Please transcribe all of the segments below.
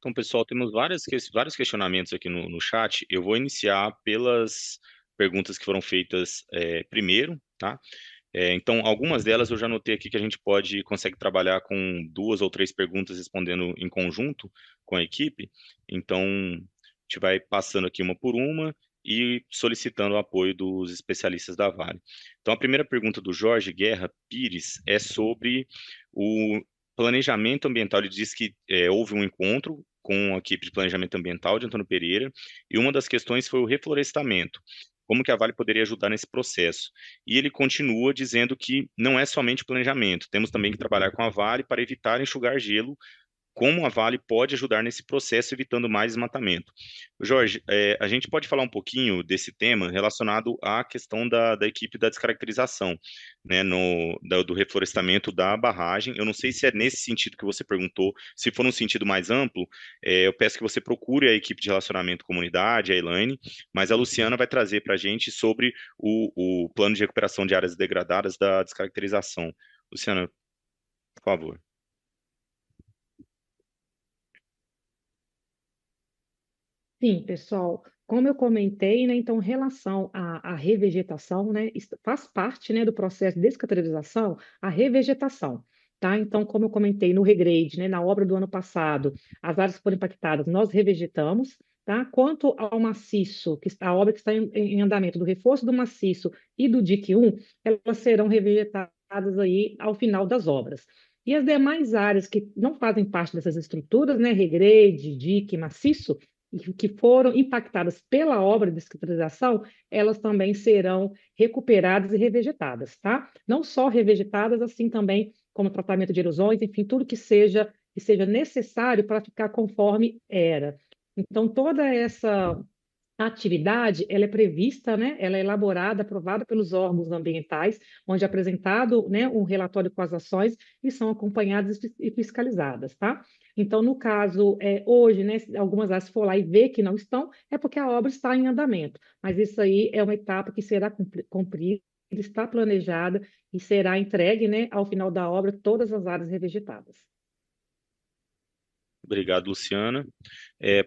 Então, pessoal, temos vários questionamentos aqui no chat. Eu vou iniciar pelas perguntas que foram feitas primeiro, tá? Então, algumas delas eu já anotei aqui que a gente consegue trabalhar com 2 ou 3 perguntas respondendo em conjunto com a equipe. Então, a gente vai passando aqui uma por uma e solicitando o apoio dos especialistas da Vale. Então, a primeira pergunta do Jorge Guerra Pires é sobre o planejamento ambiental. Ele diz que houve um encontro com a equipe de planejamento ambiental de Antônio Pereira e uma das questões foi o reflorestamento. Como que a Vale poderia ajudar nesse processo? E ele continua dizendo que não é somente planejamento, temos também que trabalhar com a Vale para evitar enxugar gelo, como a Vale pode ajudar nesse processo, evitando mais desmatamento. Jorge, a gente pode falar um pouquinho desse tema relacionado à questão da equipe da descaracterização, né, do reflorestamento da barragem. Eu não sei se é nesse sentido que você perguntou, se for um sentido mais amplo, eu peço que você procure a equipe de relacionamento comunidade, a Elaine, mas a Luciana vai trazer para a gente sobre o plano de recuperação de áreas degradadas da descaracterização. Luciana, por favor. Sim, pessoal, como eu comentei, né, então, em relação à revegetação, né, isso faz parte, né, do processo de descatalorização, a revegetação, tá? Então, como eu comentei no regrade, né, na obra do ano passado, as áreas que foram impactadas, nós revegetamos, tá? Quanto ao maciço, a obra que está em andamento, do reforço do maciço e do dique 1, elas serão revegetadas aí ao final das obras. E as demais áreas que não fazem parte dessas estruturas, né, regrade, dique, maciço, e que foram impactadas pela obra de descaracterização, elas também serão recuperadas e revegetadas, tá? Não só revegetadas, assim também como tratamento de erosões, enfim, tudo que seja necessário para ficar conforme era. Então, toda essa a atividade, ela é prevista, né? Ela é elaborada, aprovada pelos órgãos ambientais, onde é apresentado, né, um relatório com as ações e são acompanhadas e fiscalizadas, tá? Então, no caso, hoje, né, se algumas áreas for lá e ver que não estão, é porque a obra está em andamento. Mas isso aí é uma etapa que será cumprida, está planejada e será entregue, né, ao final da obra, todas as áreas revegetadas. Obrigado, Luciana.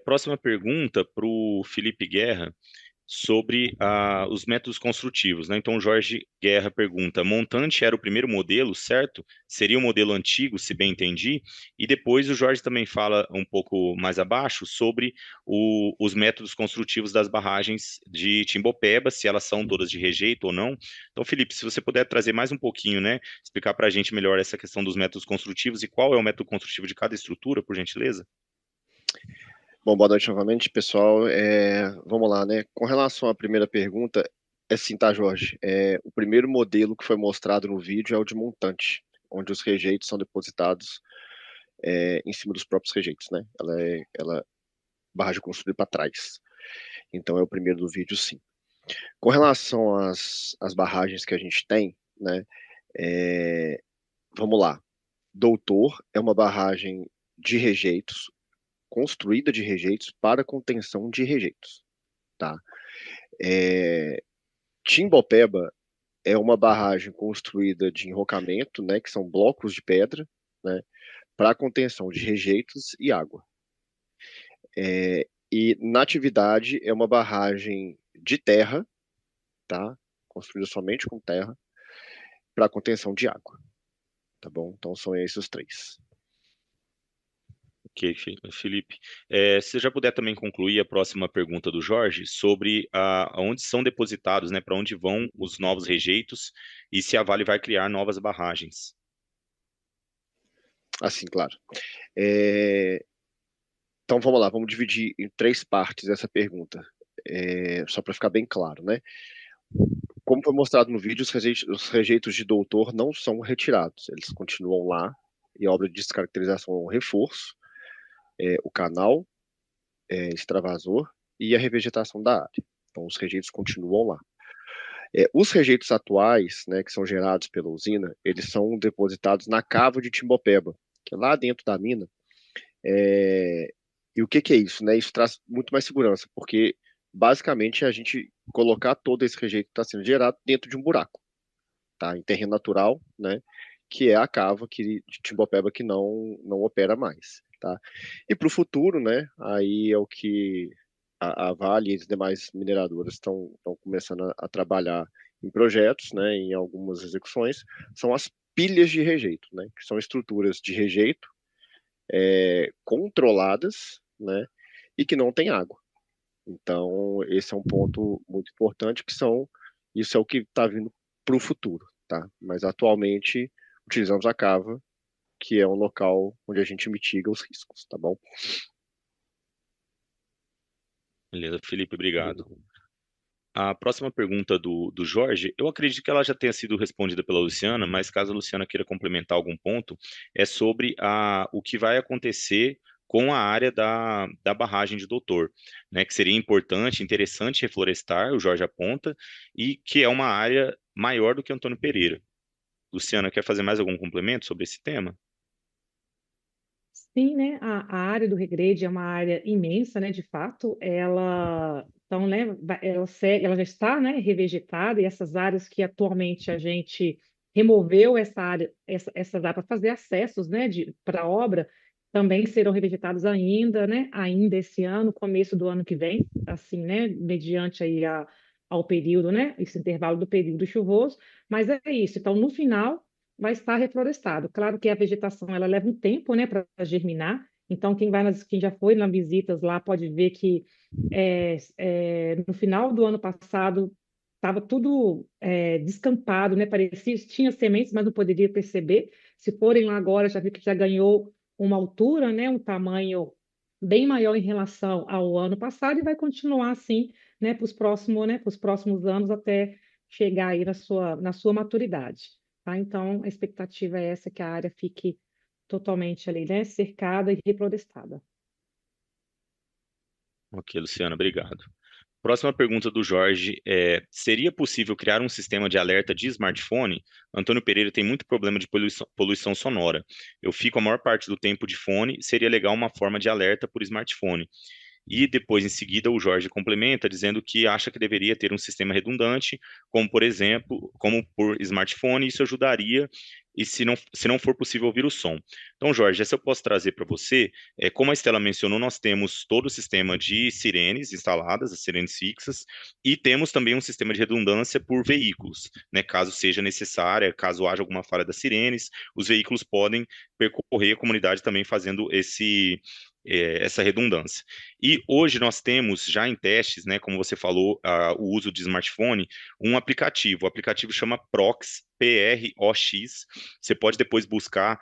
Próxima pergunta para o Felipe Guerra sobre os métodos construtivos, né? Então, o Jorge Guerra pergunta: montante era o primeiro modelo, certo? Seria o modelo antigo, se bem entendi? E depois o Jorge também fala um pouco mais abaixo sobre os métodos construtivos das barragens de Timbopeba, se elas são todas de rejeito ou não. Então, Felipe, se você puder trazer mais um pouquinho, né? Explicar para a gente melhor essa questão dos métodos construtivos e qual é o método construtivo de cada estrutura, por gentileza. Bom, boa noite novamente, pessoal. Vamos lá, né? Com relação à primeira pergunta, é assim, tá, Jorge? O primeiro modelo que foi mostrado no vídeo é o de montante, onde os rejeitos são depositados em cima dos próprios rejeitos, né? Ela barragem construída para trás. Então é o primeiro do vídeo, sim. Com relação às barragens que a gente tem, né? É, vamos lá. Doutor é uma barragem de rejeitos, construída de rejeitos para contenção de rejeitos, tá? É, Timbopeba é uma barragem construída de enrocamento, né, que são blocos de pedra, né, para contenção de rejeitos e água. E Natividade é uma barragem de terra, tá, construída somente com terra, para contenção de água, tá bom? Então são esses os três. Ok, Felipe. Se você já puder também concluir a próxima pergunta do Jorge sobre aonde são depositados, né, para onde vão os novos rejeitos e se a Vale vai criar novas barragens. Assim, claro. É, Então vamos lá, vamos dividir em três partes essa pergunta, só para ficar bem claro, né? Como foi mostrado no vídeo, os rejeitos de doutor não são retirados, eles continuam lá, e a obra de descaracterização é um reforço, o canal, extravasor e a revegetação da área. Então os rejeitos continuam lá. Os rejeitos atuais, né, que são gerados pela usina, eles são depositados na cava de Timbopeba, que é lá dentro da mina. É, E o que que é isso, né? Isso traz muito mais segurança, porque basicamente é a gente colocar todo esse rejeito que está sendo gerado dentro de um buraco, tá? Em terreno natural, né? Que é a cava de Timbopeba que não opera mais. tá? E para o futuro, né, aí é o que a Vale e as demais mineradoras estão começando a trabalhar em projetos, né, em algumas execuções, são as pilhas de rejeito, né, que são estruturas de rejeito controladas, né, e que não tem água. Então, esse é um ponto muito importante, isso é o que está vindo para o futuro, tá? Mas atualmente utilizamos a cava, que é um local onde a gente mitiga os riscos, tá bom? Beleza, Felipe, obrigado. A próxima pergunta do Jorge, eu acredito que ela já tenha sido respondida pela Luciana, mas caso a Luciana queira complementar algum ponto, é sobre o que vai acontecer com a área da barragem de Doutor, né, que seria importante, interessante reflorestar, o Jorge aponta, e que é uma área maior do que Antônio Pereira. Luciana, quer fazer mais algum complemento sobre esse tema? Sim, né? A área do regrade é uma área imensa, né? De fato, então, né? Ela segue, ela já está, né? Revegetada e essas áreas que atualmente a gente removeu essa área, essas áreas para fazer acessos, né? Para a obra também serão revegetados ainda, né? Ainda esse ano, começo do ano que vem, assim, né? Mediante aí ao período, né? Esse intervalo do período chuvoso. Mas é isso. Então, no final vai estar reflorestado. Claro que a vegetação ela leva um tempo, né, para germinar. Então, quem já foi nas visitas lá pode ver que no final do ano passado estava tudo descampado, né? Parecia tinha sementes, mas não poderia perceber. Se forem lá agora, já viu que já ganhou uma altura, né? Um tamanho bem maior em relação ao ano passado e vai continuar assim, né? Para os próximos anos até chegar aí na sua maturidade. Tá? Então, a expectativa é essa, que a área fique totalmente ali, né, cercada e reflorestada. Ok, Luciana, obrigado. Próxima pergunta do Jorge é: seria possível criar um sistema de alerta de smartphone? Antônio Pereira tem muito problema de poluição sonora. Eu fico a maior parte do tempo de fone, seria legal uma forma de alerta por smartphone. E depois, em seguida, o Jorge complementa dizendo que acha que deveria ter um sistema redundante, como por exemplo, como por smartphone, isso ajudaria, e se não for possível ouvir o som. Então, Jorge, essa eu posso trazer para você. Como a Estela mencionou, nós temos todo o sistema de sirenes instaladas, as sirenes fixas, e temos também um sistema de redundância por veículos, né? Caso seja necessária, caso haja alguma falha das sirenes, os veículos podem percorrer a comunidade também fazendo essa redundância. E hoje nós temos já em testes, né, como você falou, o uso de smartphone, um aplicativo. O aplicativo chama Prox, PROX. Você pode depois buscar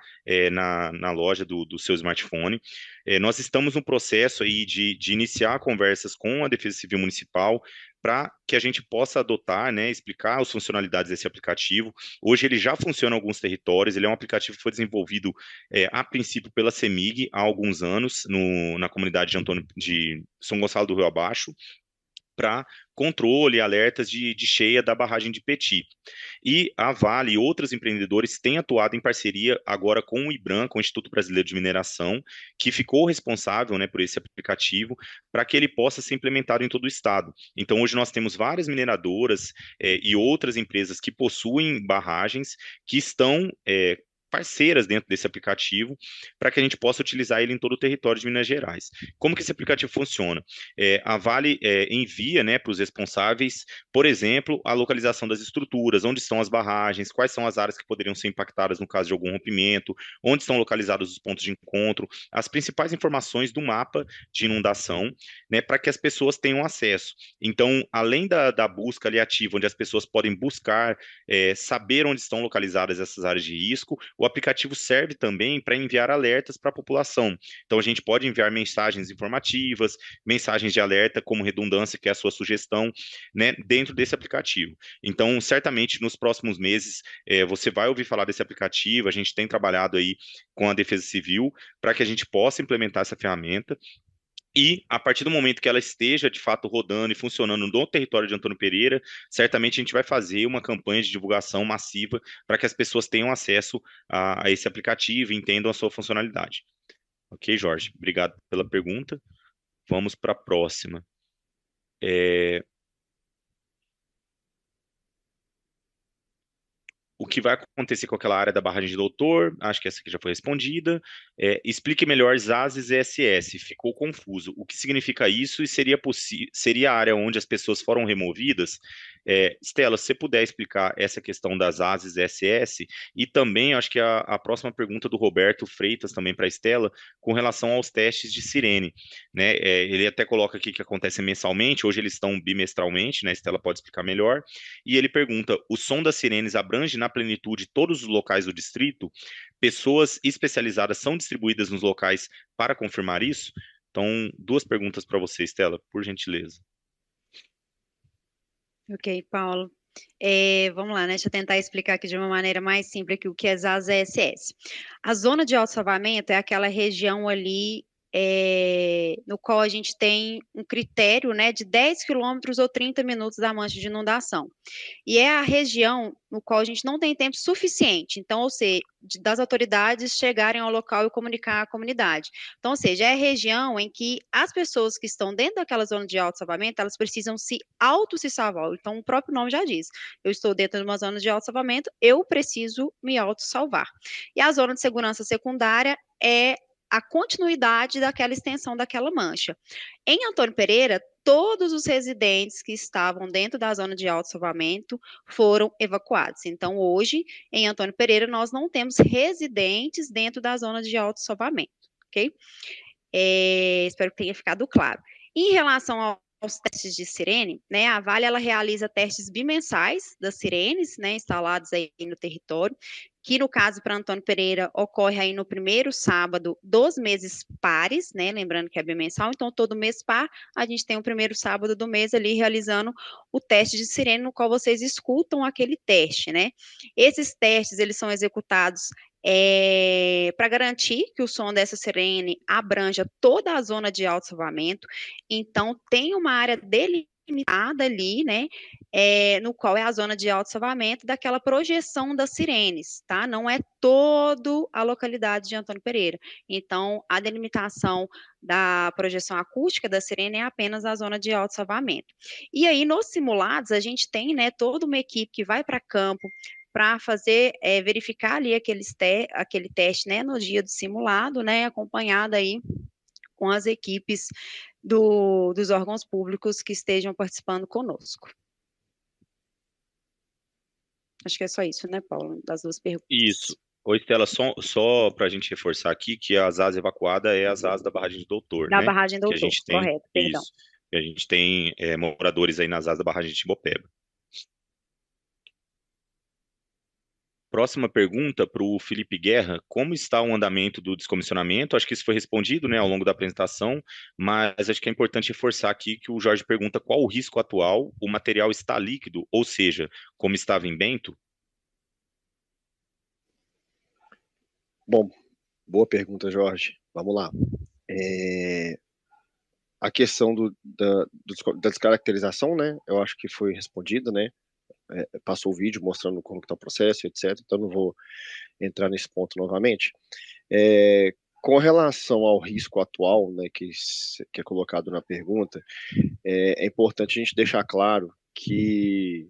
na loja do seu smartphone. Nós estamos no processo aí de iniciar conversas com a Defesa Civil Municipal para que a gente possa adotar, né, explicar as funcionalidades desse aplicativo. Hoje ele já funciona em alguns territórios, ele é um aplicativo que foi desenvolvido a princípio pela CEMIG há alguns anos na comunidade de São Gonçalo do Rio Abaixo, para controle e alertas de cheia da barragem de Petit. E a Vale e outros empreendedores têm atuado em parceria agora com o IBRAM, com o Instituto Brasileiro de Mineração, que ficou responsável, né, por esse aplicativo, para que ele possa ser implementado em todo o estado. Então, hoje nós temos várias mineradoras e outras empresas que possuem barragens que estão parceiras dentro desse aplicativo para que a gente possa utilizar ele em todo o território de Minas Gerais. Como que esse aplicativo funciona? A Vale envia, né, para os responsáveis, por exemplo, a localização das estruturas, onde estão as barragens, quais são as áreas que poderiam ser impactadas no caso de algum rompimento, onde estão localizados os pontos de encontro, as principais informações do mapa de inundação, né, para que as pessoas tenham acesso. Então, além da busca ali ativa, onde as pessoas podem buscar, saber onde estão localizadas essas áreas de risco, o aplicativo serve também para enviar alertas para a população. Então, a gente pode enviar mensagens informativas, mensagens de alerta, como redundância, que é a sua sugestão, né, dentro desse aplicativo. Então, certamente, nos próximos meses, você vai ouvir falar desse aplicativo. A gente tem trabalhado aí com a Defesa Civil para que a gente possa implementar essa ferramenta. E, a partir do momento que ela esteja, de fato, rodando e funcionando no território de Antônio Pereira, certamente a gente vai fazer uma campanha de divulgação massiva para que as pessoas tenham acesso a esse aplicativo e entendam a sua funcionalidade. Ok, Jorge? Obrigado pela pergunta. Vamos para a próxima. O que vai acontecer com aquela área da barragem de Doutor? Acho que essa aqui já foi respondida. Explique melhor ZASs e SS. Ficou confuso. O que significa isso e seria a área onde as pessoas foram removidas? Stella, se você puder explicar essa questão das ASES e SS, e também acho que a próxima pergunta do Roberto Freitas também para a Stella, com relação aos testes de sirene, né? Ele até coloca aqui que acontece mensalmente, hoje eles estão bimestralmente, né? A Stella pode explicar melhor. E ele pergunta: o som das sirenes abrange na plenitude todos os locais do distrito? Pessoas especializadas são distribuídas nos locais para confirmar isso? Então, duas perguntas para você, Stella, por gentileza. Ok, Paulo. Vamos lá, né? Deixa eu tentar explicar aqui de uma maneira mais simples aqui o que é ZAS e SS. A zona de autossalvamento é aquela região ali no qual a gente tem um critério, né, de 10 quilômetros ou 30 minutos da mancha de inundação. E é a região no qual a gente não tem tempo suficiente, então, ou seja, das autoridades chegarem ao local e comunicar à comunidade. Então, ou seja, é a região em que as pessoas que estão dentro daquela zona de autossalvamento, elas precisam se salvar. Então, o próprio nome já diz. Eu estou dentro de uma zona de autossalvamento, eu preciso me autossalvar. E a zona de segurança secundária é a continuidade daquela extensão daquela mancha. Em Antônio Pereira, todos os residentes que estavam dentro da zona de autossalvamento foram evacuados. Então, hoje, em Antônio Pereira, nós não temos residentes dentro da zona de autossalvamento, ok? Espero que tenha ficado claro. Em relação aos testes de sirene, né, a Vale ela realiza testes bimensais das sirenes, né, instaladas aí no território, que no caso para Antônio Pereira ocorre aí no primeiro sábado dos meses pares, né, lembrando que é bimensal, então todo mês par a gente tem o primeiro sábado do mês ali realizando o teste de sirene, no qual vocês escutam aquele teste, né. Esses testes, eles são executados para garantir que o som dessa sirene abranja toda a zona de autossalvamento, então tem uma área delimitada ali, né, no qual é a zona de autossalvamento daquela projeção das sirenes, tá? Não é toda a localidade de Antônio Pereira. Então, a delimitação da projeção acústica da sirene é apenas a zona de autossalvamento. E aí, nos simulados, a gente tem, né, toda uma equipe que vai para campo, para fazer, verificar ali aquele teste, né, no dia do simulado, né, acompanhado aí com as equipes dos órgãos públicos que estejam participando conosco. Acho que é só isso, né, Paulo, das duas perguntas. Isso. Oi, Stella, só para a gente reforçar aqui que as AS evacuada é as AS da barragem de Doutor, Da né? barragem Que a Doutor, gente tem, correto, perdão. isso, que a gente tem moradores aí nas AS da barragem de Timbopeba. Próxima pergunta para o Felipe Guerra: como está o andamento do descomissionamento? Acho que isso foi respondido, né, ao longo da apresentação, mas acho que é importante reforçar aqui que o Jorge pergunta qual o risco atual, o material está líquido, ou seja, como estava em Bento? Bom, boa pergunta, Jorge. Vamos lá. A questão da descaracterização, né? Eu acho que foi respondida, né? Passou o vídeo mostrando como está o processo, etc. Então, não vou entrar nesse ponto novamente. Com relação ao risco atual, né, que é colocado na pergunta, é importante a gente deixar claro que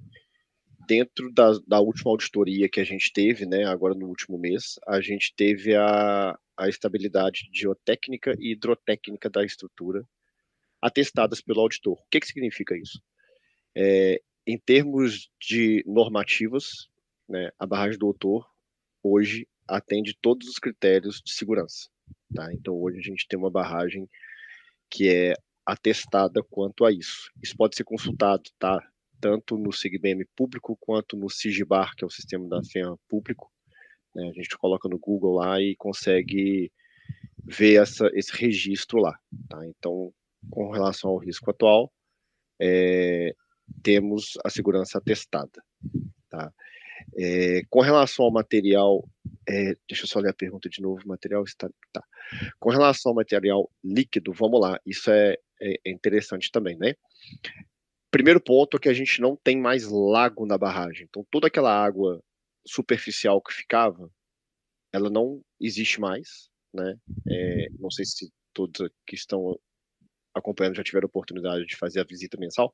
dentro da última auditoria que a gente teve, né, agora no último mês, a gente teve a estabilidade geotécnica e hidrotécnica da estrutura atestadas pelo auditor. O que significa isso? Em termos de normativas, né, a barragem do Doutor hoje atende todos os critérios de segurança. Tá? Então, hoje a gente tem uma barragem que é atestada quanto a isso. Isso pode ser consultado, tá? Tanto no SIGBEM público quanto no SIGBAR, que é o sistema da FEAM público. Né? A gente coloca no Google lá e consegue ver esse registro lá. Tá? Então, com relação ao risco atual, temos a segurança atestada. Tá? Com relação ao material, deixa eu só ler a pergunta de novo, material está... Tá. Com relação ao material líquido, vamos lá, isso é interessante também, né? Primeiro ponto é que a gente não tem mais lago na barragem, então toda aquela água superficial que ficava, ela não existe mais, né? Não sei se todos que estão acompanhando já tiveram a oportunidade de fazer a visita mensal,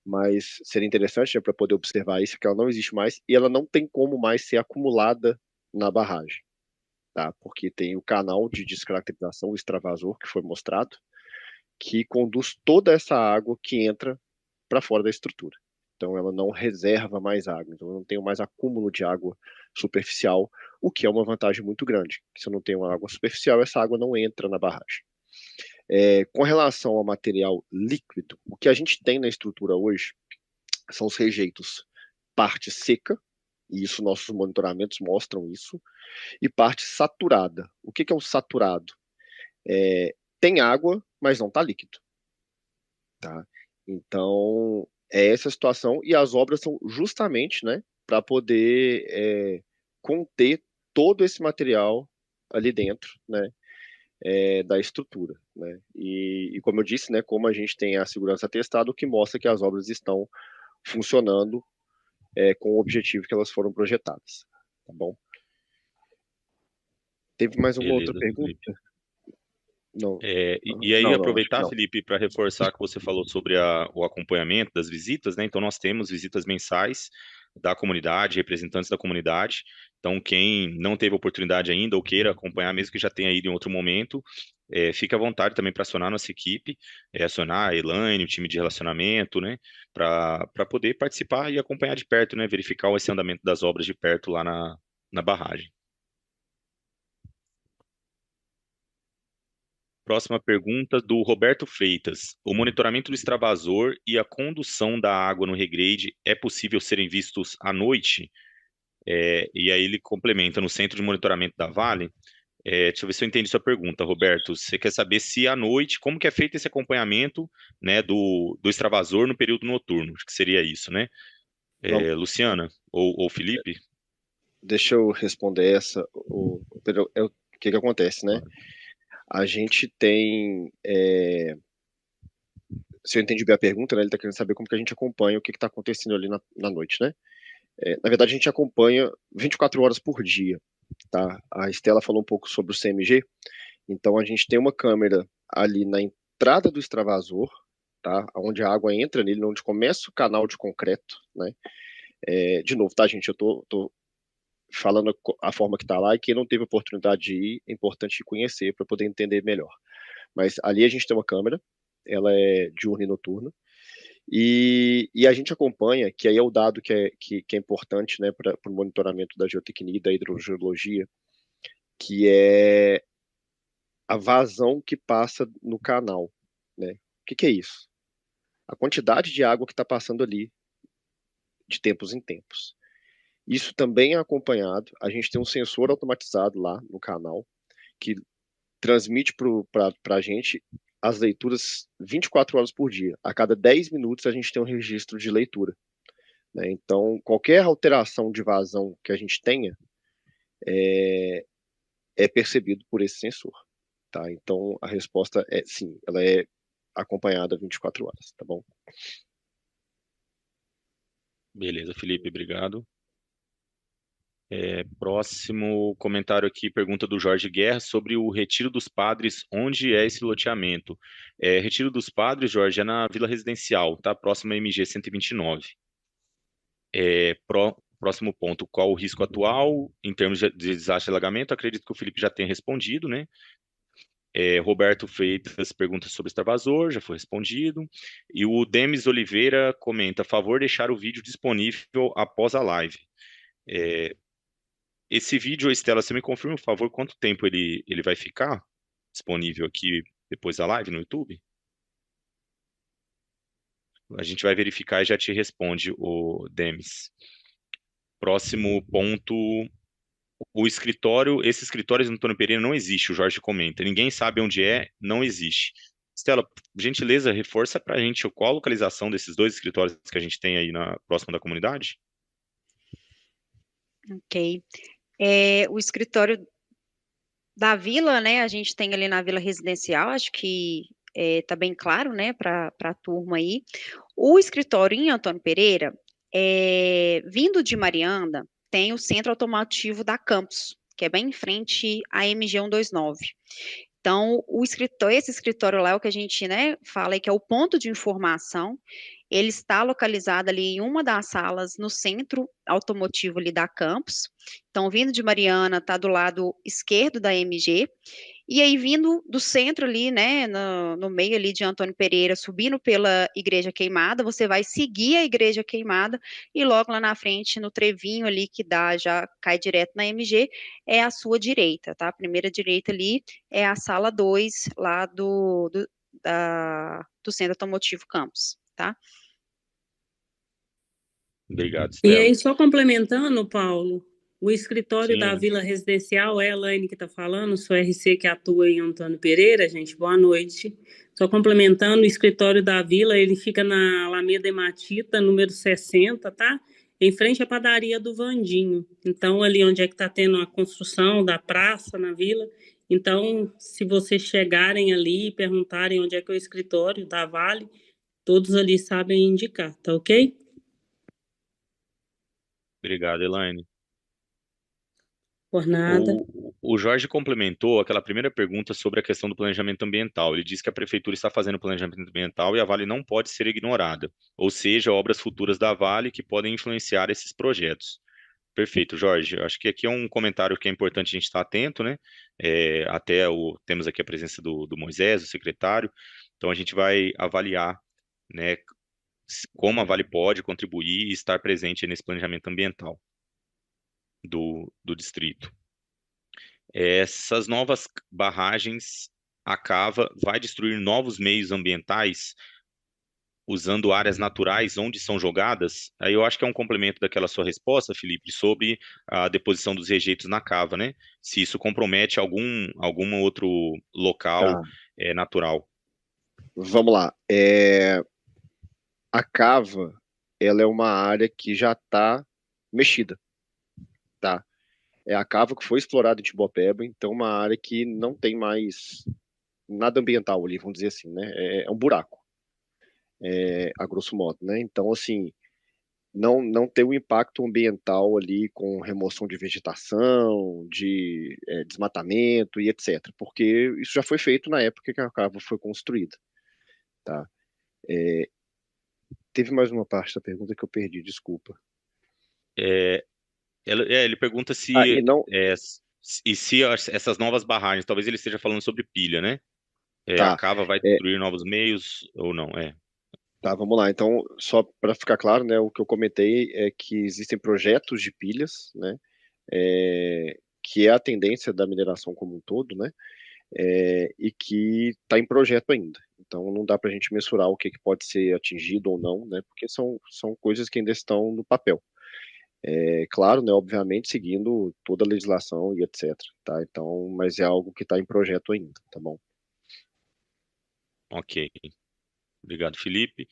mas seria interessante, né, para poder observar isso, que ela não existe mais e ela não tem como mais ser acumulada na barragem, tá? Porque tem o canal de descaracterização, o extravasor, que foi mostrado, que conduz toda essa água que entra para fora da estrutura. Então, ela não reserva mais água, então eu não tenho mais acúmulo de água superficial, o que é uma vantagem muito grande. Se eu não tenho água superficial, essa água não entra na barragem. Com relação ao material líquido, o que a gente tem na estrutura hoje são os rejeitos parte seca, e isso nossos monitoramentos mostram isso, e parte saturada. O que é o saturado? Tem água, mas não está líquido. Tá? Então, é essa a situação, e as obras são justamente, né, para poder conter todo esse material ali dentro, né, da estrutura, né? E como eu disse, né, como a gente tem a segurança atestada, o que mostra que as obras estão funcionando com o objetivo que elas foram projetadas, tá bom? Teve mais uma outra Beleza, pergunta? Felipe. Não, E aí, não, acho que aproveitar, não. Felipe, para reforçar que você falou sobre o acompanhamento das visitas, né? Então, nós temos visitas mensais da comunidade, representantes da comunidade. Então, quem não teve oportunidade ainda ou queira acompanhar, mesmo que já tenha ido em outro momento, fique à vontade também para acionar nossa equipe, acionar a Elaine, o time de relacionamento, né? Para poder participar e acompanhar de perto, né? Verificar esse andamento das obras de perto lá na barragem. Próxima pergunta do Roberto Freitas. O monitoramento do extravasor e a condução da água no regrade é possível serem vistos à noite? E aí ele complementa no centro de monitoramento da Vale. Deixa eu ver se eu entendi sua pergunta, Roberto. Você quer saber se à noite, como que é feito esse acompanhamento, né, do extravasor no período noturno? Acho que seria isso, né? Vamos, Luciana ou Felipe? deixa eu responder essa. Pedro, o que acontece, né? A gente tem, se eu entendi bem a pergunta, né, ele está querendo saber como que a gente acompanha o que está acontecendo ali na noite, né? Na verdade, a gente acompanha 24 horas por dia, tá? A Estela falou um pouco sobre o CMG, então a gente tem uma câmera ali na entrada do extravasor, tá? Onde a água entra nele, onde começa o canal de concreto, né? De novo, tá, gente? Eu tô falando a forma que está lá, e quem não teve oportunidade de ir, é importante conhecer para poder entender melhor. Mas ali a gente tem uma câmera, ela é diurna e noturna, e a gente acompanha, que aí é o dado que é importante, né, para o monitoramento da geotecnia e da hidrogeologia, que é a vazão que passa no canal, né? O que é isso? A quantidade de água que está passando ali de tempos em tempos. Isso também é acompanhado. A gente tem um sensor automatizado lá no canal que transmite para a gente as leituras 24 horas por dia. A cada 10 minutos a gente tem um registro de leitura, né? Então, qualquer alteração de vazão que a gente tenha é percebido por esse sensor, tá? Então, a resposta é sim, ela é acompanhada 24 horas, tá bom? Beleza, Felipe, obrigado. Próximo comentário aqui, pergunta do Jorge Guerra sobre o Retiro dos Padres, onde é esse loteamento? Retiro dos Padres, Jorge, é na Vila Residencial, tá? Próximo a MG 129. Próximo ponto, qual o risco atual em termos de desastre e alagamento? Acredito que o Felipe já tenha respondido, né? Roberto Freitas pergunta sobre extravasor, já foi respondido. E o Demis Oliveira comenta, favor deixar o vídeo disponível após a live. Esse vídeo, Estela, você me confirma, por favor, quanto tempo ele vai ficar disponível aqui depois da live no YouTube? A gente vai verificar e já te responde, o Demis. Próximo ponto, o escritório, esse escritório de Antônio Pereira não existe, o Jorge comenta. Ninguém sabe onde é, não existe. Estela, por gentileza, reforça para a gente qual a localização desses dois escritórios que a gente tem aí próximo da comunidade? Ok. O escritório da vila, né? A gente tem ali na Vila Residencial, acho que tá bem claro, né, para a turma aí. O escritório em Antônio Pereira, vindo de Mariana, tem o centro automotivo da Campus, que é bem em frente à MG 129. Então, esse escritório lá é o que a gente, né, fala aí que é o ponto de informação. Ele está localizado ali em uma das salas no centro automotivo ali da campus. Então, vindo de Mariana, está do lado esquerdo da MG. E aí, vindo do centro ali, né, no meio ali de Antônio Pereira, subindo pela Igreja Queimada, você vai seguir a Igreja Queimada e logo lá na frente, no trevinho ali que dá, já cai direto na MG, é a sua direita, tá? A primeira direita ali é a sala 2 lá do Centro Automotivo Campus, tá? Obrigado, E Stella. aí, só complementando, Paulo, o escritório Sim, da Elaine. Vila Residencial, é a Elaine que está falando, sou RC que atua em Antônio Pereira, gente, boa noite. Só complementando, o escritório da Vila, ele fica na Alameda Hematita, número 60, tá? Em frente à padaria do Vandinho. Então, ali onde é que está tendo a construção da praça na Vila. Então, se vocês chegarem ali e perguntarem onde é que é o escritório da Vale, todos ali sabem indicar, tá ok? Obrigado, Elaine. Por nada. O Jorge complementou aquela primeira pergunta sobre a questão do planejamento ambiental. Ele disse que a prefeitura está fazendo planejamento ambiental e a Vale não pode ser ignorada, ou seja, obras futuras da Vale que podem influenciar esses projetos. Perfeito, Jorge. Eu acho que aqui é um comentário que é importante a gente estar atento, né? Temos aqui a presença do Moisés, o secretário, então a gente vai avaliar, né, como a Vale pode contribuir e estar presente nesse planejamento ambiental do distrito. Essas novas barragens, a cava vai destruir novos meios ambientais usando áreas naturais onde são jogadas. Aí eu acho que é um complemento daquela sua resposta, Felipe, sobre a deposição dos rejeitos na cava, né? Se isso compromete algum outro local Tá, natural. vamos lá. A cava, ela é uma área que já está mexida, tá? É a cava que foi explorada em Tibopeba, então uma área que não tem mais nada ambiental ali, vamos dizer assim, né? É um buraco, a grosso modo, né? Então, assim, não tem um impacto ambiental ali com remoção de vegetação, de desmatamento e etc. Porque isso já foi feito na época que a cava foi construída, tá? Teve mais uma parte da pergunta que eu perdi, desculpa. É, ele pergunta E se, não, essas novas barragens, talvez ele esteja falando sobre pilha, né? A tá, cava vai é, destruir novos meios ou não? tá, vamos lá. Então, só para ficar claro, né, o que eu comentei é que existem projetos de pilhas, né, que é a tendência da mineração como um todo, né, e que está em projeto ainda. Então, não dá para a gente mensurar o que pode ser atingido ou não, né, porque são coisas que ainda estão no papel. Claro, né, obviamente, seguindo toda a legislação e etc. Tá? Então, mas é algo que está em projeto ainda, tá bom? Ok. Obrigado, Felipe.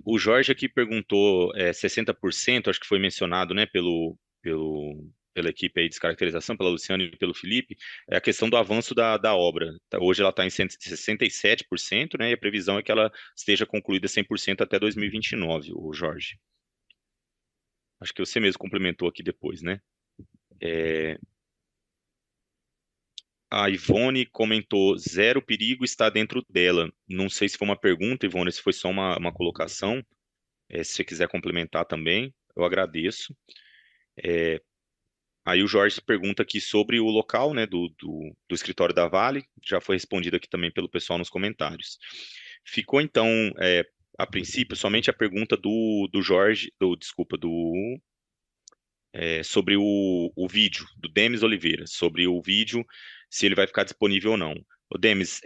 O Jorge aqui perguntou 60%, acho que foi mencionado, né, pela equipe aí de descaracterização, pela Luciana e pelo Felipe, é a questão do avanço da obra. Hoje ela está em 67%, né, e a previsão é que ela esteja concluída 100% até 2029, o Jorge. Acho que você mesmo complementou aqui depois, né? A Ivone comentou, zero perigo está dentro dela. Não sei se foi uma pergunta, Ivone, se foi só uma colocação. Se você quiser complementar também, eu agradeço. Aí o Jorge pergunta aqui sobre o local, né, do escritório da Vale, já foi respondido aqui também pelo pessoal nos comentários. Ficou então, a princípio, somente a pergunta do Jorge, desculpa, sobre o vídeo, do Demis Oliveira, sobre o vídeo, se ele vai ficar disponível ou não. O Demis,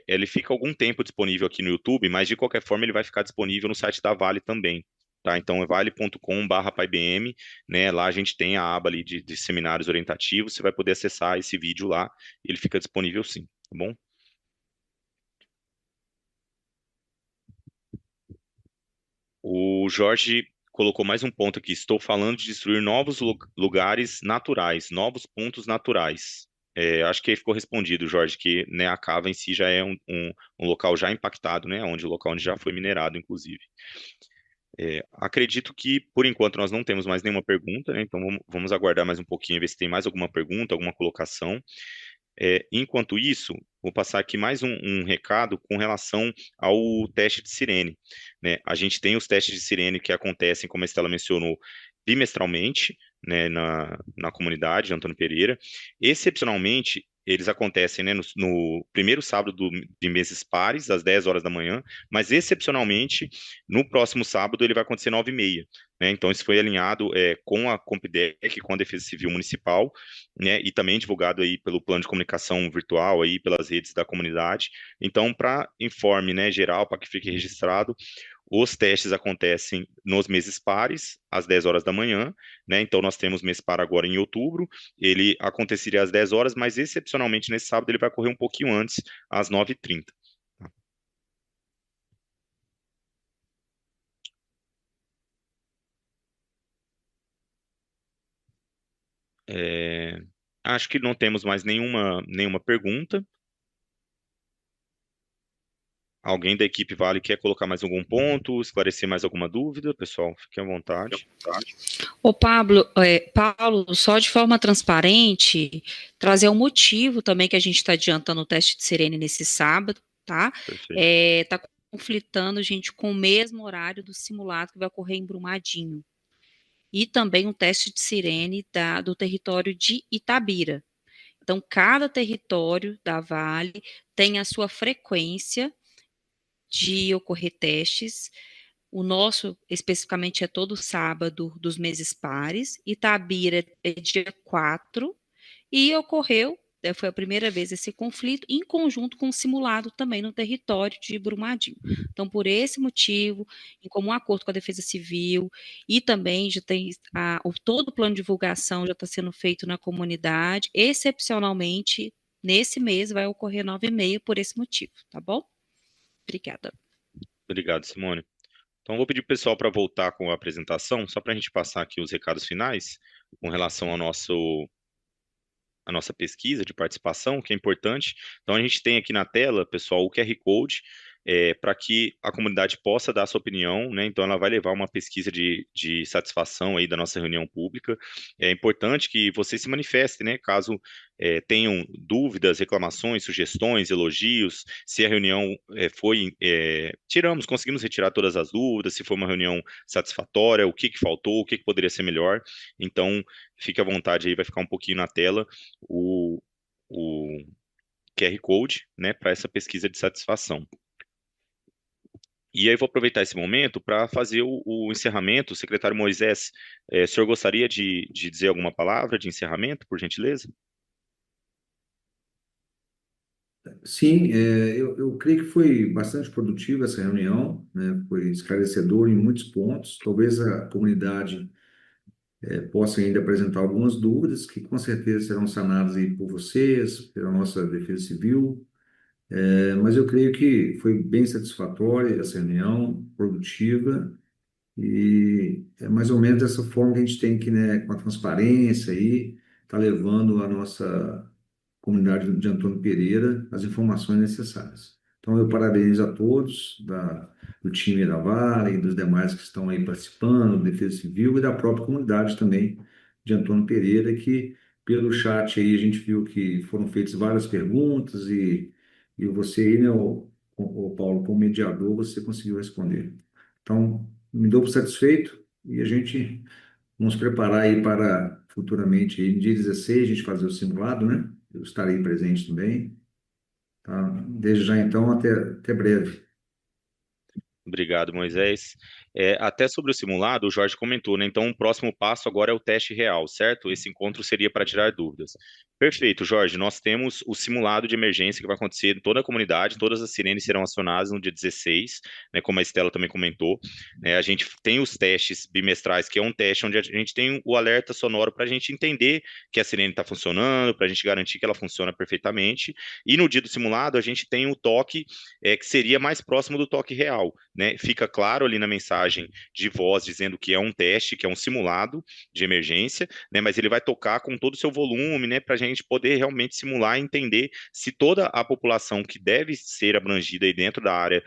ele fica algum tempo disponível aqui no YouTube, mas de qualquer forma ele vai ficar disponível no site da Vale também. Tá? Então é vale.com/paibm, né? Lá a gente tem a aba ali de seminários orientativos, você vai poder acessar esse vídeo lá, ele fica disponível sim, tá bom? O Jorge colocou mais um ponto aqui. Estou falando de destruir novos lugares naturais, novos pontos naturais. Acho que aí ficou respondido, Jorge, que, né, a cava em si já é um local já impactado, né, o local onde já foi minerado, inclusive. Acredito que, por enquanto, nós não temos mais nenhuma pergunta, né, então vamos aguardar mais um pouquinho, ver se tem mais alguma pergunta, alguma colocação. Enquanto isso, vou passar aqui mais um recado com relação ao teste de sirene, né? A gente tem os testes de sirene que acontecem, como a Estela mencionou, bimestralmente, né, na comunidade de Antônio Pereira. Excepcionalmente, eles acontecem, né, no primeiro sábado de meses pares, às 10 horas da manhã, mas excepcionalmente, no próximo sábado, ele vai acontecer 9h30. Né? Então, isso foi alinhado com a Compidec, com a Defesa Civil Municipal, né, e também divulgado aí pelo plano de comunicação virtual, aí pelas redes da comunidade. Então, para informe, né, geral, para que fique registrado, os testes acontecem nos meses pares, às 10 horas da manhã, né? Então, nós temos mês par agora em outubro, ele aconteceria às 10 horas, mas excepcionalmente nesse sábado ele vai ocorrer um pouquinho antes, às 9h30. Acho que não temos mais nenhuma pergunta. Alguém da equipe Vale quer colocar mais algum ponto, esclarecer mais alguma dúvida? Pessoal, fiquem à vontade. Ô Paulo, só de forma transparente, trazer o motivo também que a gente está adiantando o teste de sirene nesse sábado, tá? Perfeito. Tá conflitando, gente, com o mesmo horário do simulado que vai ocorrer em Brumadinho. E também um teste de sirene do território de Itabira. Então, cada território da Vale tem a sua frequência de ocorrer testes. O nosso, especificamente, é todo sábado dos meses pares. Itabira é dia 4. E ocorreu, foi a primeira vez esse conflito, em conjunto com o simulado também no território de Brumadinho. Então, por esse motivo, em comum acordo com a Defesa Civil, e também já tem todo o plano de divulgação já está sendo feito na comunidade, excepcionalmente, nesse mês vai ocorrer 9h30 por esse motivo, tá bom? Obrigada. Obrigado, Simone. Então, vou pedir para o pessoal para voltar com a apresentação, só para a gente passar aqui os recados finais, com relação ao a nossa pesquisa de participação, que é importante. Então, a gente tem aqui na tela, pessoal, o QR Code, para que a comunidade possa dar a sua opinião, né? Então, ela vai levar uma pesquisa de satisfação aí da nossa reunião pública. É importante que vocês se manifestem, né? Caso tenham dúvidas, reclamações, sugestões, elogios, se a reunião conseguimos retirar todas as dúvidas, se foi uma reunião satisfatória, o que faltou, o que poderia ser melhor. Então, fique à vontade aí, vai ficar um pouquinho na tela o QR Code, né, para essa pesquisa de satisfação. E aí vou aproveitar esse momento para fazer o encerramento. Secretário Moisés, o senhor gostaria de dizer alguma palavra de encerramento, por gentileza? Sim, eu creio que foi bastante produtiva essa reunião, né? Foi esclarecedor em muitos pontos. Talvez a comunidade possa ainda apresentar algumas dúvidas que com certeza serão sanadas aí por vocês, pela nossa Defesa Civil. Mas eu creio que foi bem satisfatória essa reunião, produtiva, e é mais ou menos dessa forma que a gente tem que, né, com a transparência aí, tá levando a nossa comunidade de Antônio Pereira as informações necessárias. Então, eu parabenizo a todos do time da Vale e dos demais que estão aí participando, Defesa Civil e da própria comunidade também de Antônio Pereira, que pelo chat aí a gente viu que foram feitas várias perguntas e você aí, né, o Paulo, como mediador, você conseguiu responder. Então, me dou por satisfeito e a gente vamos preparar aí para futuramente, aí, no dia 16, a gente fazer o simulado, né? Eu estarei presente também. Tá? Desde já, então, até breve. Obrigado, Moisés. Até sobre o simulado, o Jorge comentou, né? Então, o próximo passo agora é o teste real, certo? Esse encontro seria para tirar dúvidas. Perfeito, Jorge. Nós temos o simulado de emergência que vai acontecer em toda a comunidade, todas as sirenes serão acionadas no dia 16, né? Como a Estela também comentou. A gente tem os testes bimestrais, que é um teste onde a gente tem o alerta sonoro para a gente entender que a sirene está funcionando, para a gente garantir que ela funciona perfeitamente. E no dia do simulado, a gente tem o toque que seria mais próximo do toque real. Né, fica claro ali na mensagem de voz dizendo que é um teste, que é um simulado de emergência, né, mas ele vai tocar com todo o seu volume, né, para gente poder realmente simular e entender se toda a população que deve ser abrangida aí dentro da área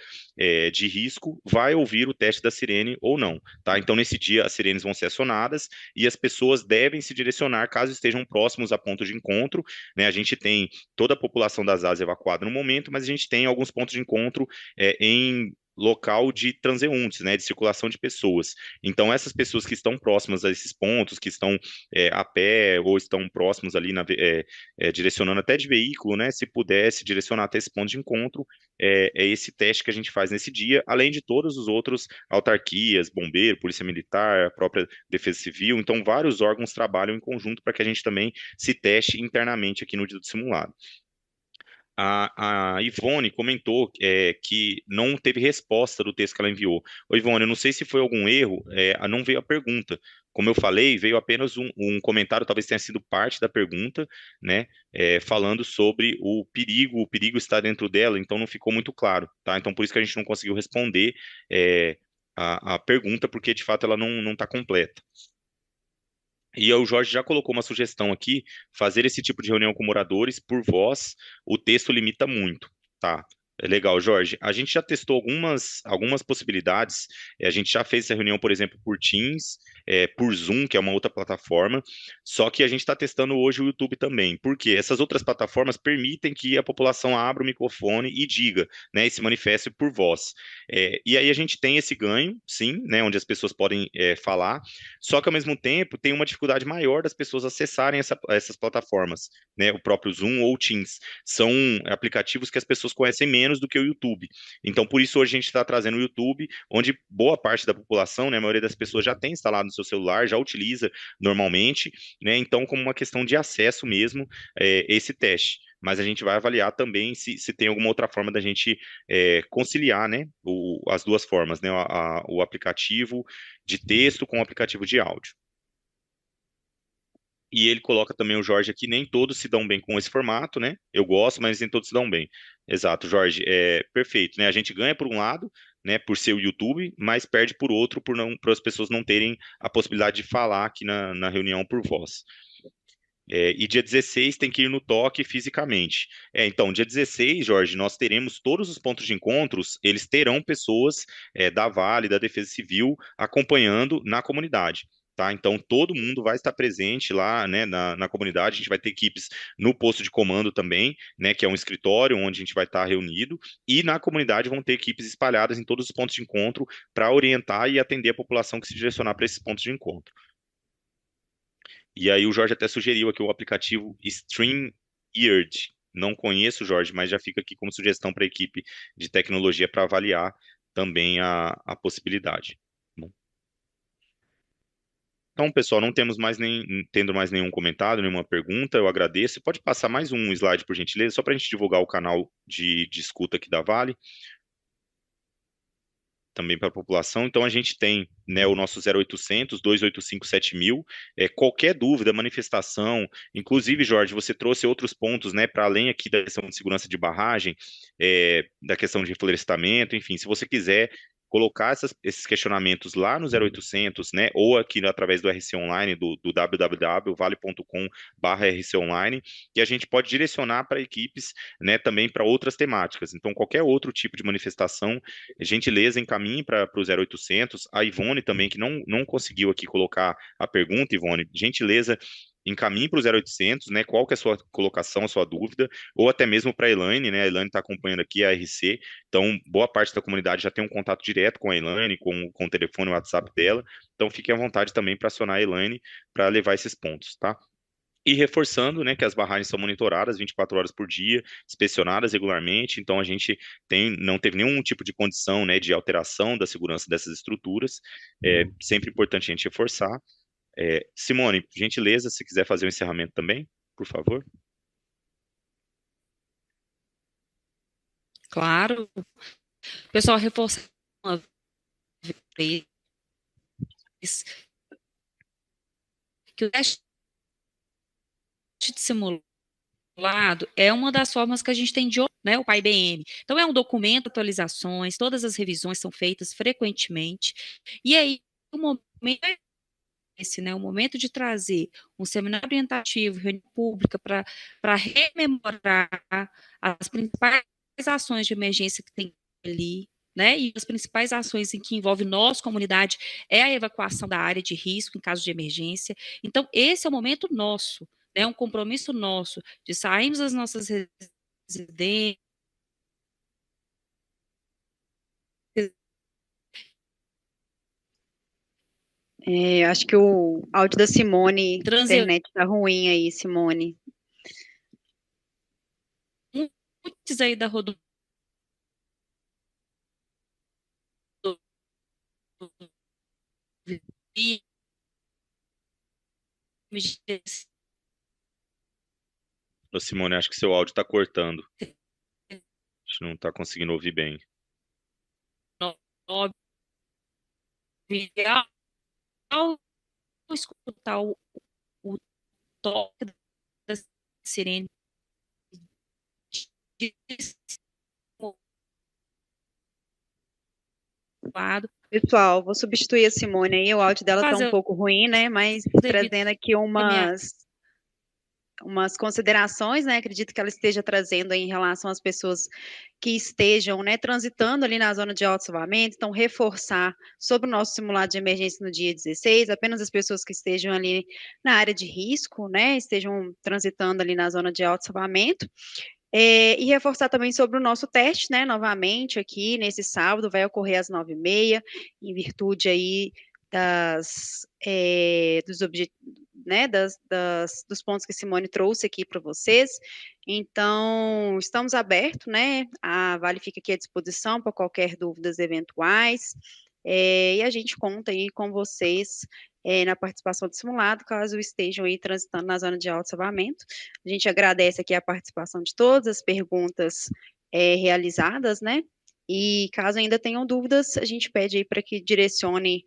de risco vai ouvir o teste da sirene ou não, tá? Então, nesse dia, as sirenes vão ser acionadas e as pessoas devem se direcionar caso estejam próximos a ponto de encontro, né? A gente tem toda a população das áreas evacuada no momento, mas a gente tem alguns pontos de encontro em local de transeuntes, né, de circulação de pessoas. Então, essas pessoas que estão próximas a esses pontos, que estão a pé ou estão próximos ali, direcionando até de veículo, né, se pudesse direcionar até esse ponto de encontro, é esse teste que a gente faz nesse dia, além de todos os outros autarquias, bombeiro, polícia militar, a própria defesa civil. Então, vários órgãos trabalham em conjunto para que a gente também se teste internamente aqui no dia do simulado. A Ivone comentou que não teve resposta do texto que ela enviou. Ô, Ivone, eu não sei se foi algum erro, não veio a pergunta. Como eu falei, veio apenas um comentário, talvez tenha sido parte da pergunta, né, falando sobre o perigo está dentro dela, então não ficou muito claro, tá? Então por isso que a gente não conseguiu responder a pergunta, porque de fato ela não está completa. E o Jorge já colocou uma sugestão aqui, fazer esse tipo de reunião com moradores por voz, o texto limita muito, tá? É legal, Jorge. A gente já testou algumas possibilidades. A gente já fez essa reunião, por exemplo, por Teams, por Zoom, que é uma outra plataforma. Só que a gente está testando hoje o YouTube também. Por quê? Essas outras plataformas permitem que a população abra o microfone e diga, né, e se manifeste por voz. E aí a gente tem esse ganho, sim, né, onde as pessoas podem falar. Só que ao mesmo tempo tem uma dificuldade maior das pessoas acessarem essas plataformas, né, o próprio Zoom ou Teams. São aplicativos que as pessoas conhecem menos do que o YouTube. Então, por isso, hoje a gente está trazendo o YouTube, onde boa parte da população, né, a maioria das pessoas já tem instalado no seu celular, já utiliza normalmente, né, então, como uma questão de acesso mesmo, esse teste. Mas a gente vai avaliar também se tem alguma outra forma da gente conciliar, né, as duas formas, né, o aplicativo de texto com o aplicativo de áudio. E ele coloca também o Jorge aqui, nem todos se dão bem com esse formato, né? Eu gosto, mas nem todos se dão bem. Exato, Jorge, perfeito, né? A gente ganha por um lado, né, por ser o YouTube, mas perde por outro, por as pessoas não terem a possibilidade de falar aqui na reunião por voz. E dia 16 tem que ir no toque fisicamente. Então, dia 16, Jorge, nós teremos todos os pontos de encontros, eles terão pessoas da Vale, da Defesa Civil, acompanhando na comunidade. Tá? Então, todo mundo vai estar presente lá, né, na comunidade. A gente vai ter equipes no posto de comando também, né, que é um escritório onde a gente vai estar reunido, e na comunidade vão ter equipes espalhadas em todos os pontos de encontro para orientar e atender a população que se direcionar para esses pontos de encontro. E aí o Jorge até sugeriu aqui o aplicativo StreamYard. Não conheço, Jorge, mas já fica aqui como sugestão para a equipe de tecnologia para avaliar também a possibilidade. Bom. Então, pessoal, não tendo mais nenhum comentário, nenhuma pergunta, eu agradeço. Pode passar mais um slide, por gentileza, só para a gente divulgar o canal de escuta aqui da Vale, também para a população. Então, a gente tem, né, o nosso 0800 285 7000. Qualquer dúvida, manifestação, inclusive, Jorge, você trouxe outros pontos, né, para além aqui da questão de segurança de barragem, da questão de reflorestamento, enfim, se você quiser colocar esses questionamentos lá no 0800, né, ou aqui através do RC Online, do www.vale.com/RC Online, que a gente pode direcionar para equipes, né, também para outras temáticas. Então, qualquer outro tipo de manifestação, gentileza, encaminhe para o 0800. A Ivone também, que não conseguiu aqui colocar a pergunta, Ivone, gentileza, encaminhe para o 0800, né, qual que é a sua colocação, a sua dúvida, ou até mesmo para a Elaine, né, a Elaine está acompanhando aqui a RC, então boa parte da comunidade já tem um contato direto com a Elaine, com o telefone e o WhatsApp dela, então fiquem à vontade também para acionar a Elaine para levar esses pontos, tá? E reforçando, né, que as barragens são monitoradas 24 horas por dia, inspecionadas regularmente, então a gente não teve nenhum tipo de condição, né, de alteração da segurança dessas estruturas, sempre importante a gente reforçar. Simone, por gentileza, se quiser fazer o encerramento também, por favor. Claro. Pessoal, reforçar uma vez que o teste de simulado é uma das formas que a gente tem de, né, o PAI-BM. Então, é um documento, atualizações, todas as revisões são feitas frequentemente, e aí, o momento esse, né, o momento de trazer um seminário orientativo, reunião pública, para rememorar as principais ações de emergência que tem ali, né, e as principais ações em que envolve nós, comunidade, é a evacuação da área de risco em caso de emergência. Então, esse é o momento nosso, né, um compromisso nosso de sairmos das nossas residências, Acho que o áudio da Simone, a transeuntes internet tá ruim aí, Simone. aí da rodovia Ô, Simone, acho que seu áudio está cortando. A gente não está conseguindo ouvir bem. ao escutar o toque da sirene Pessoal, vou substituir a Simone aí, o áudio dela tá um pouco ruim, né? Mas trazendo aqui umas considerações, né? Acredito que ela esteja trazendo aí em relação às pessoas que estejam, né, transitando ali na zona de alto salvamento, então reforçar sobre o nosso simulado de emergência no dia 16, apenas as pessoas que estejam ali na área de risco, né, estejam transitando ali na zona de alto salvamento. E reforçar também sobre o nosso teste, né, novamente aqui nesse sábado, vai ocorrer às 9h30, em virtude aí dos objetivos, né, dos pontos que Simone trouxe aqui para vocês. Então, estamos abertos, né, a Vale fica aqui à disposição para qualquer dúvidas eventuais, e a gente conta aí com vocês na participação do simulado, caso estejam aí transitando na zona de alto salvamento. A gente agradece aqui a participação de todas as perguntas realizadas, né, e caso ainda tenham dúvidas, a gente pede aí para que direcione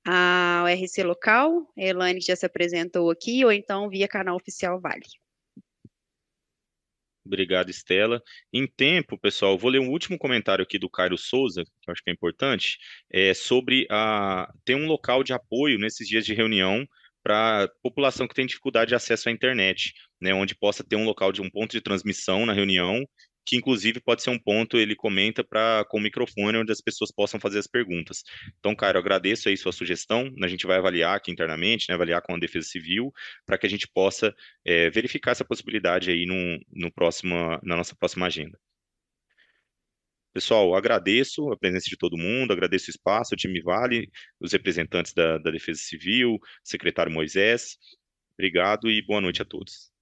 ao RC local, a Elaine que já se apresentou aqui, ou então via canal oficial Vale. Obrigado, Estela. Em tempo, pessoal, eu vou ler um último comentário aqui do Cairo Souza, que eu acho que é importante, sobre ter um local de apoio nesses dias de reunião para a população que tem dificuldade de acesso à internet, né, onde possa ter um local de um ponto de transmissão na reunião, que inclusive pode ser um ponto, ele comenta, com o microfone, onde as pessoas possam fazer as perguntas. Então, Cairo, eu agradeço aí sua sugestão, a gente vai avaliar aqui internamente, né, avaliar com a Defesa Civil, para que a gente possa verificar essa possibilidade aí na nossa próxima agenda. Pessoal, agradeço a presença de todo mundo, agradeço o espaço, o time Vale, os representantes da Defesa Civil, secretário Moisés. Obrigado e boa noite a todos.